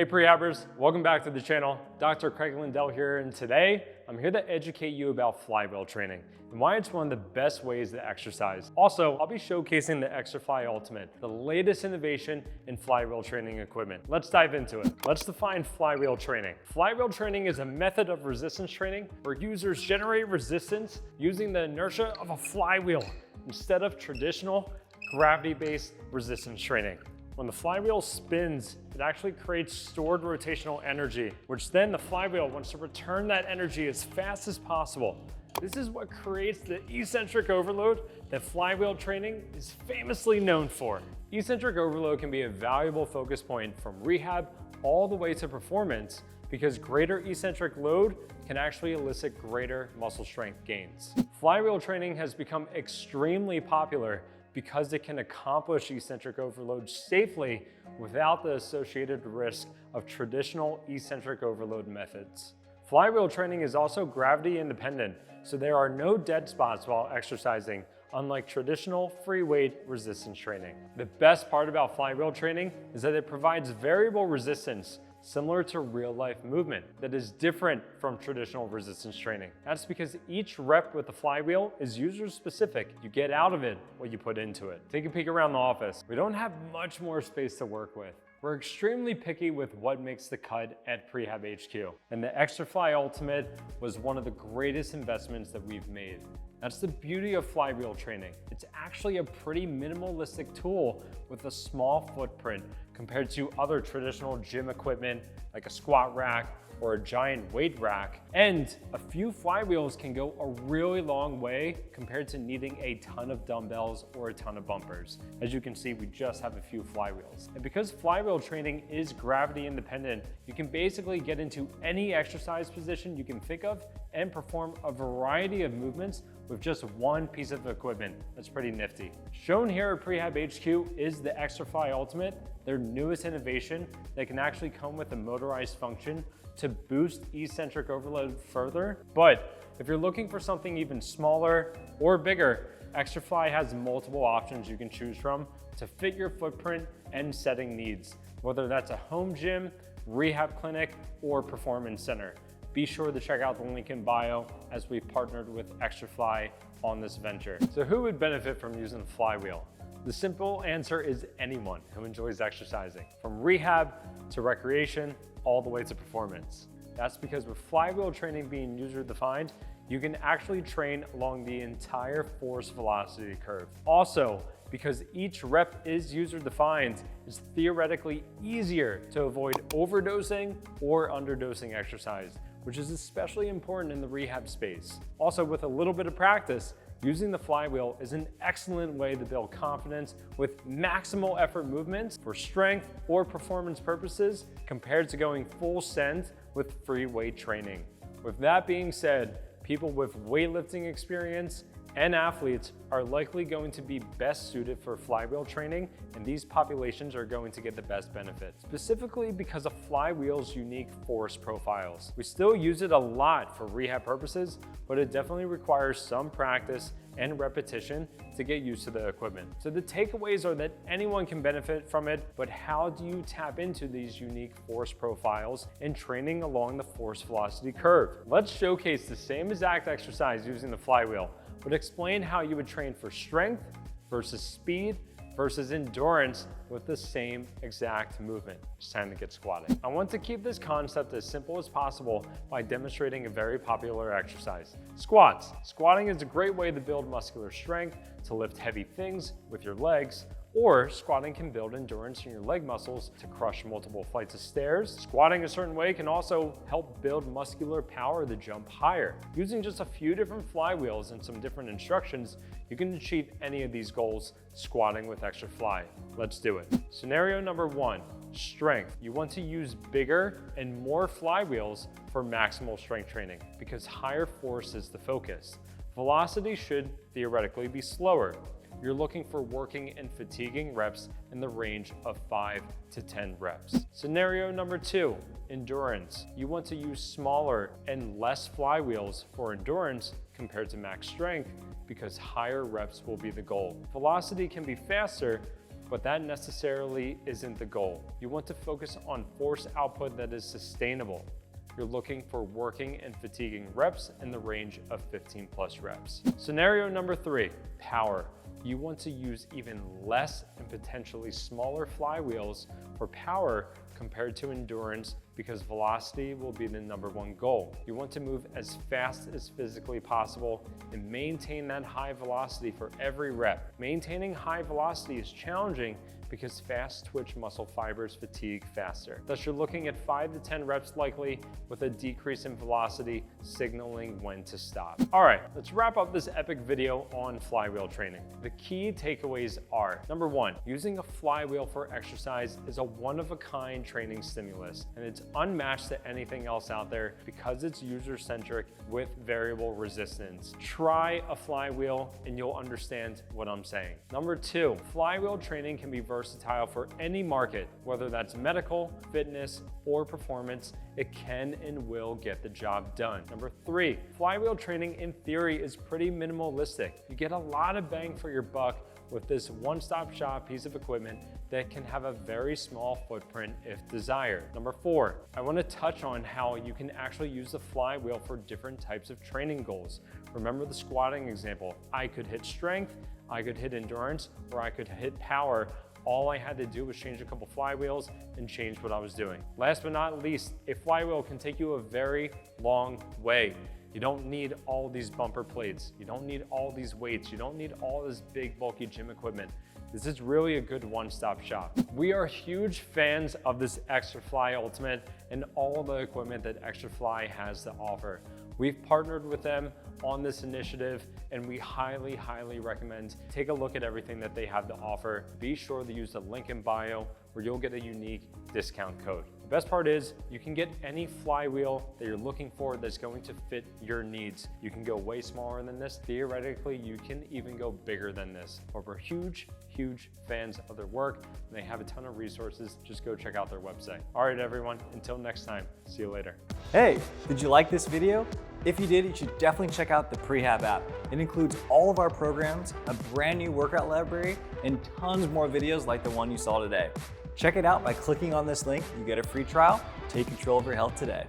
prehabbers, welcome back to the channel. Dr. Craig Lindell here, and today I'm here to educate you about flywheel training and why it's one of the best ways to exercise. Also, I'll be showcasing the ExerFly Ultimate, the latest innovation in flywheel training equipment. Let's dive into it. Let's define flywheel training. Flywheel training is a method of resistance training where users generate resistance using the inertia of a flywheel instead of traditional gravity-based resistance training. When the flywheel spins, it actually creates stored rotational energy, which then the flywheel wants to return that energy as fast as possible. This is what creates the eccentric overload that flywheel training is famously known for. Eccentric overload can be a valuable focus point from rehab all the way to performance because greater eccentric load can actually elicit greater muscle strength gains. Flywheel training has become extremely popular because it can accomplish eccentric overload safely without the associated risk of traditional eccentric overload methods. Flywheel training is also gravity independent, so there are no dead spots while exercising, unlike traditional free weight resistance training. The best part about flywheel training is that it provides variable resistance similar to real-life movement that is different from traditional resistance training. That's because each rep with the flywheel is user-specific. You get out of it what you put into it. Take a peek around the office. We don't have much more space to work with. We're extremely picky with what makes the cut at Prehab HQ, and the ExerFly Ultimate was one of the greatest investments that we've made. That's the beauty of flywheel training. It's actually a pretty minimalistic tool with a small footprint compared to other traditional gym equipment like a squat rack or a giant weight rack. And a few flywheels can go a really long way compared to needing a ton of dumbbells or a ton of bumpers. As you can see, we just have a few flywheels. And because flywheel training is gravity independent, you can basically get into any exercise position you can think of and perform a variety of movements with just one piece of equipment. That's pretty nifty. Shown here at Prehab HQ is the ExerFly Ultimate, their newest innovation that can actually come with a motorized function to boost eccentric overload further. But if you're looking for something even smaller or bigger, ExerFly has multiple options you can choose from to fit your footprint and setting needs, whether that's a home gym, rehab clinic, or performance center. Be sure to check out the link in bio as we've partnered with ExerFly on this venture. So who would benefit from using the flywheel? The simple answer is anyone who enjoys exercising, from rehab to recreation, all the way to performance. That's because with flywheel training being user-defined, you can actually train along the entire force velocity curve. Also, because each rep is user-defined, it's theoretically easier to avoid overdosing or underdosing exercise, which is especially important in the rehab space. Also, with a little bit of practice, using the flywheel is an excellent way to build confidence with maximal effort movements for strength or performance purposes compared to going full send with free weight training. With that being said, people with weightlifting experience and athletes are likely going to be best suited for flywheel training, and these populations are going to get the best benefit, specifically because of flywheel's unique force profiles. We still use it a lot for rehab purposes, but it definitely requires some practice and repetition to get used to the equipment. So the takeaways are that anyone can benefit from it, but how do you tap into these unique force profiles in training along the force velocity curve? Let's showcase the same exact exercise using the flywheel, but explain how you would train for strength versus speed versus endurance with the same exact movement. It's time to get squatting. I want to keep this concept as simple as possible by demonstrating a very popular exercise, squats. Squatting is a great way to build muscular strength, to lift heavy things with your legs, or squatting can build endurance in your leg muscles to crush multiple flights of stairs. Squatting a certain way can also help build muscular power to jump higher. Using just a few different flywheels and some different instructions, you can achieve any of these goals squatting with ExerFly. Let's do it. Scenario number one, strength. You want to use bigger and more flywheels for maximal strength training because higher force is the focus. Velocity should theoretically be slower. You're looking for working and fatiguing reps in the range of 5 to 10 reps. Scenario number two, endurance. You want to use smaller and less flywheels for endurance compared to max strength because higher reps will be the goal. Velocity can be faster, but that necessarily isn't the goal. You want to focus on force output that is sustainable. You're looking for working and fatiguing reps in the range of 15 plus reps. Scenario number 3, power. You want to use even less and potentially smaller flywheels for power compared to endurance because velocity will be the #1 goal. You want to move as fast as physically possible and maintain that high velocity for every rep. Maintaining high velocity is challenging because fast twitch muscle fibers fatigue faster. Thus, you're looking at 5 to 10 reps likely with a decrease in velocity, signaling when to stop. All right, let's wrap up this epic video on flywheel training. The key takeaways are, number 1, using a flywheel for exercise is a one-of-a-kind training stimulus, and it's unmatched to anything else out there because it's user-centric with variable resistance. Try a flywheel and you'll understand what I'm saying. Number 2, flywheel training can be versatile for any market, whether that's medical, fitness, or performance. It can and will get the job done. Number 3, flywheel training in theory is pretty minimalistic. You get a lot of bang for your buck with this one-stop shop piece of equipment that can have a very small footprint if desired. Number 4, I want to touch on how you can actually use the flywheel for different types of training goals. Remember the squatting example. I could hit strength, I could hit endurance, or I could hit power. All I had to do was change a couple flywheels and change what I was doing. Last but not least, a flywheel can take you a very long way. You don't need all these bumper plates. You don't need all these weights. You don't need all this big bulky gym equipment. This is really a good one-stop shop. We are huge fans of this ExerFly Ultimate and all the equipment that ExerFly has to offer. We've partnered with them on this initiative and we highly, highly recommend take a look at everything that they have to offer. Be sure to use the link in bio where you'll get a unique discount code. The best part is you can get any flywheel that you're looking for that's going to fit your needs. You can go way smaller than this. Theoretically, you can even go bigger than this. But we're huge fans of their work and they have a ton of resources. Just go check out their website. All right, everyone, until next time, see you later. Hey, did you like this video? If you did, you should definitely check out the Prehab app. It includes all of our programs, a brand new workout library, and tons more videos like the one you saw today. Check it out by clicking on this link. You get a free trial. Take control of your health today.